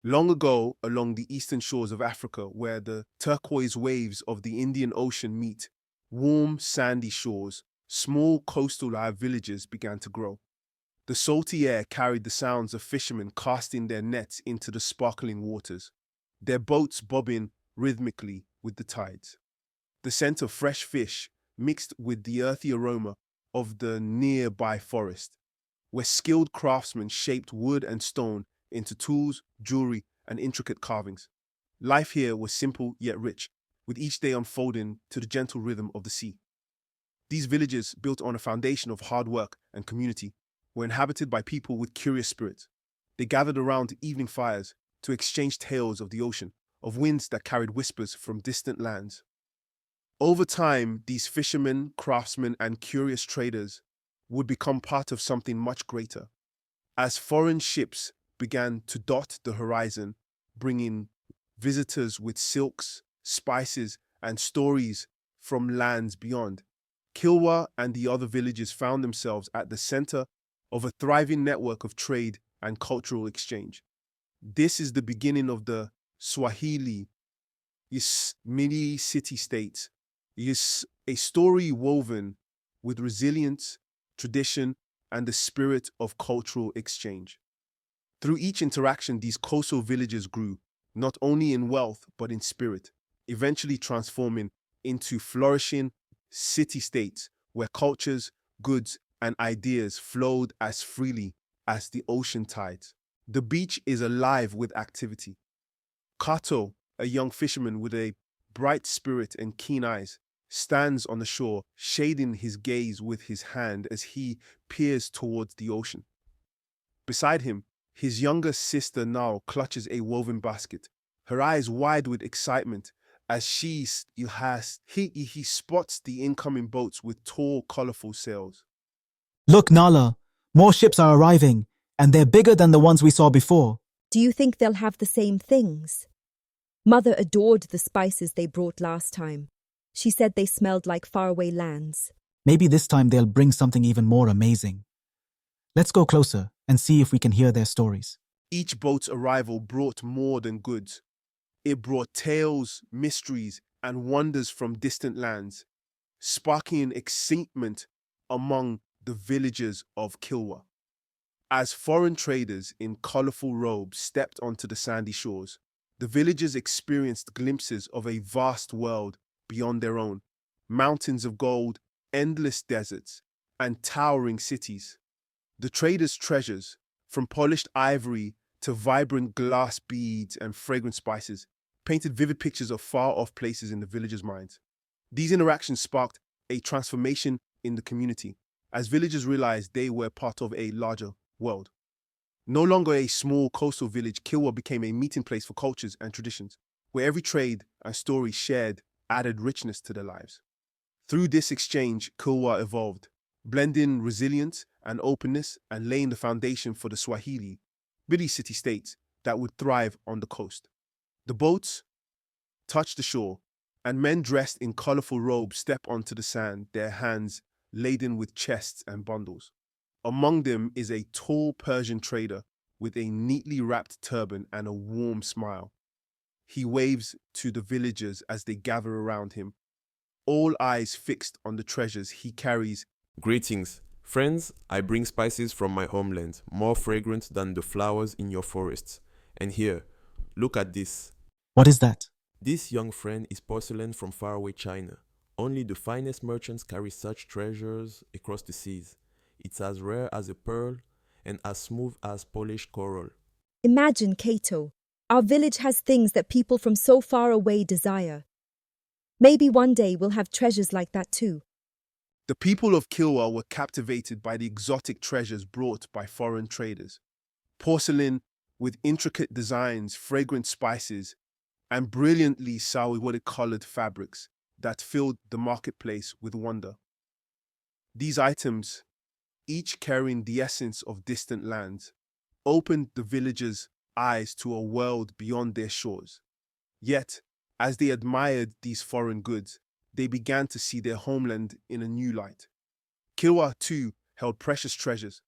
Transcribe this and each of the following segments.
Long ago, along the eastern shores of Africa, where the turquoise waves of the Indian Ocean meet warm, sandy shores, small coastal villages began to grow. The salty air carried the sounds of fishermen casting their nets into the sparkling waters, their boats bobbing rhythmically with the tides. The scent of fresh fish mixed with the earthy aroma of the nearby forest, where skilled craftsmen shaped wood and stone into tools, jewelry, and intricate carvings. Life here was simple yet rich, with each day unfolding to the gentle rhythm of the sea. These villages, built on a foundation of hard work and community, were inhabited by people with curious spirits. They gathered around evening fires to exchange tales of the ocean, of winds that carried whispers from distant lands. Over time, these fishermen, craftsmen, and curious traders would become part of something much greater. As foreign ships began to dot the horizon, bringing visitors with silks, spices, and stories from lands beyond, Kilwa and the other villages found themselves at the center of a thriving network of trade and cultural exchange. This is the beginning of the Swahili City-States. Is a story woven with resilience, tradition, and the spirit of cultural exchange. Through each interaction, these coastal villages grew, not only in wealth but in spirit, eventually transforming into flourishing city-states where cultures, goods, and ideas flowed as freely as the ocean tides. The beach is alive with activity. Kato, a young fisherman with a bright spirit and keen eyes, stands on the shore, shading his gaze with his hand as he peers towards the ocean. Beside him, his younger sister now clutches a woven basket, her eyes wide with excitement as he spots the incoming boats with tall, colorful sails. Look, Nala, more ships are arriving, and they're bigger than the ones we saw before. Do you think they'll have the same things? Mother adored the spices they brought last time. She said they smelled like faraway lands. Maybe this time they'll bring something even more amazing. Let's go closer and see if we can hear their stories. Each boat's arrival brought more than goods. It brought tales, mysteries, and wonders from distant lands, sparking excitement among the villagers of Kilwa. As foreign traders in colorful robes stepped onto the sandy shores, the villagers experienced glimpses of a vast world beyond their own, mountains of gold, endless deserts, and towering cities. The traders' treasures, from polished ivory to vibrant glass beads and fragrant spices, painted vivid pictures of far-off places in the villagers' minds. These interactions sparked a transformation in the community, as villagers realized they were part of a larger world. No longer a small coastal village, Kilwa became a meeting place for cultures and traditions, where every trade and story shared added richness to their lives. Through this exchange, Kilwa evolved, blending resilience and openness and laying the foundation for the Swahili City-States that would thrive on the coast. The boats touch the shore, and men dressed in colorful robes step onto the sand, their hands laden with chests and bundles. Among them is a tall Persian trader with a neatly wrapped turban and a warm smile. He waves to the villagers as they gather around him, all eyes fixed on the treasures he carries. Greetings. Friends, I bring spices from my homeland, more fragrant than the flowers in your forests. And here, look at this. What is that? This young friend is porcelain from faraway China. Only the finest merchants carry such treasures across the seas. It's as rare as a pearl and as smooth as polished coral. Imagine, Kato, our village has things that people from so far away desire. Maybe one day we'll have treasures like that too. The people of Kilwa were captivated by the exotic treasures brought by foreign traders. Porcelain with intricate designs, fragrant spices, and brilliantly colored fabrics that filled the marketplace with wonder. These items, each carrying the essence of distant lands, opened the villagers' eyes to a world beyond their shores. Yet, as they admired these foreign goods, they began to see their homeland in a new light. Kilwa, too, held precious treasures,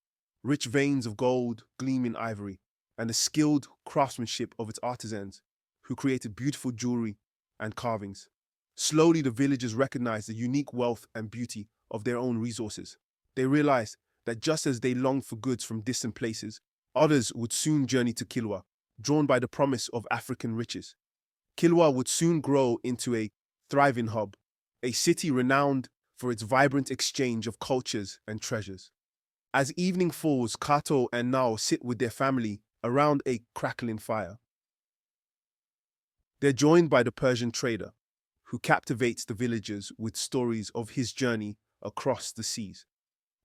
rich veins of gold, gleaming ivory, and the skilled craftsmanship of its artisans, who created beautiful jewelry and carvings. Slowly, the villagers recognized the unique wealth and beauty of their own resources. They realized that just as they longed for goods from distant places, others would soon journey to Kilwa, drawn by the promise of African riches. Kilwa would soon grow into a thriving hub, a city renowned for its vibrant exchange of cultures and treasures. As evening falls, Kato and Nao sit with their family around a crackling fire. They're joined by the Persian trader, who captivates the villagers with stories of his journey across the seas.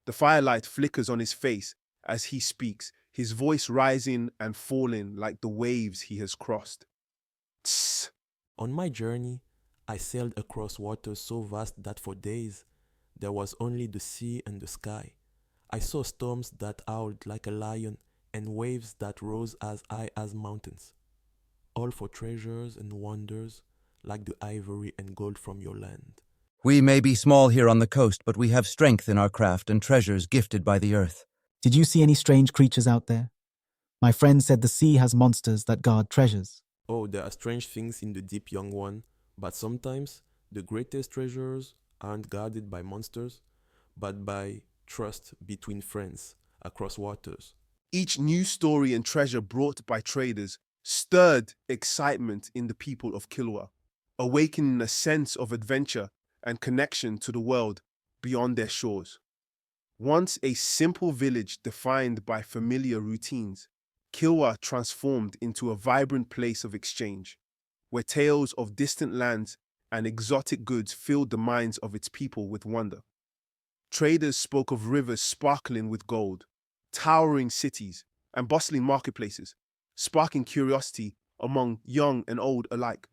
The firelight flickers on his face as he speaks, his voice rising and falling like the waves he has crossed. Tss. On my journey, I sailed across waters so vast that for days there was only the sea and the sky. I saw storms that howled like a lion and waves that rose as high as mountains, all for treasures and wonders like the ivory and gold from your land. We may be small here on the coast, but we have strength in our craft and treasures gifted by the earth. Did you see any strange creatures out there? My friend said the sea has monsters that guard treasures. Oh, there are strange things in the deep, young one, but sometimes the greatest treasures aren't guarded by monsters, but by trust between friends across waters. Each new story and treasure brought by traders stirred excitement in the people of Kilwa, awakening a sense of adventure and connection to the world beyond their shores. Once a simple village defined by familiar routines, Kilwa transformed into a vibrant place of exchange, where tales of distant lands and exotic goods filled the minds of its people with wonder. Traders spoke of rivers sparkling with gold, towering cities, and bustling marketplaces, sparking curiosity among young and old alike.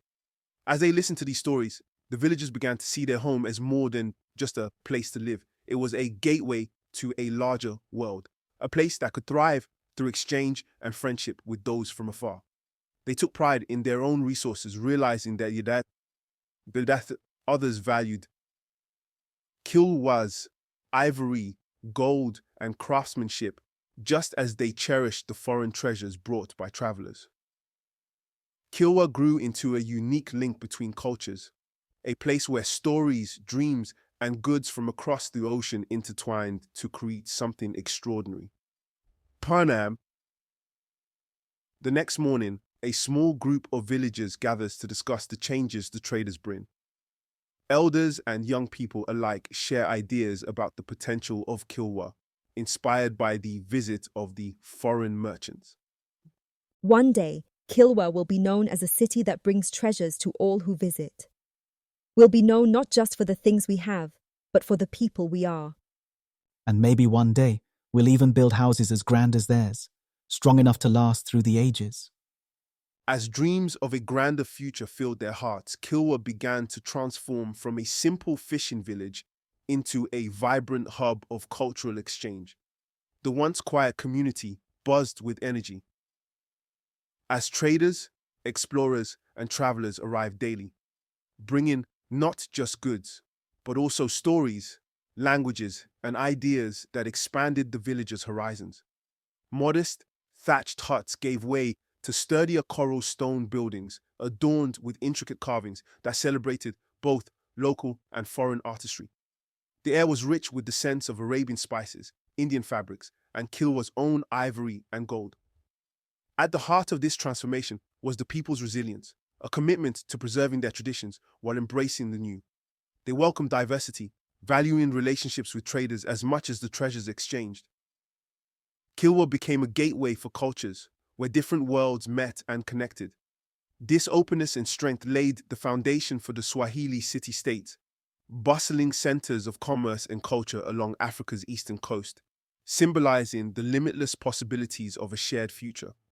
As they listened to these stories, the villagers began to see their home as more than just a place to live. It was a gateway to a larger world, a place that could thrive through exchange and friendship with those from afar. They took pride in their own resources, realizing that others valued Kilwa's ivory, gold, and craftsmanship just as they cherished the foreign treasures brought by travelers. Kilwa grew into a unique link between cultures, a place where stories, dreams, and goods from across the ocean intertwined to create something extraordinary. Parnam. The next morning, a small group of villagers gathers to discuss the changes the traders bring. Elders and young people alike share ideas about the potential of Kilwa, inspired by the visit of the foreign merchants. One day, Kilwa will be known as a city that brings treasures to all who visit. We'll be known not just for the things we have, but for the people we are. And maybe one day, we'll even build houses as grand as theirs, strong enough to last through the ages. As dreams of a grander future filled their hearts, Kilwa began to transform from a simple fishing village into a vibrant hub of cultural exchange. The once quiet community buzzed with energy. As traders, explorers, and travelers arrived daily, bringing not just goods, but also stories, languages, and ideas that expanded the village's horizons. Modest, thatched huts gave way to sturdier coral stone buildings adorned with intricate carvings that celebrated both local and foreign artistry. The air was rich with the scents of Arabian spices, Indian fabrics, and Kilwa's own ivory and gold. At the heart of this transformation was the people's resilience, a commitment to preserving their traditions while embracing the new. They welcomed diversity, valuing relationships with traders as much as the treasures exchanged. Kilwa became a gateway for cultures, where different worlds met and connected. This openness and strength laid the foundation for the Swahili City-States, bustling centers of commerce and culture along Africa's eastern coast, symbolizing the limitless possibilities of a shared future.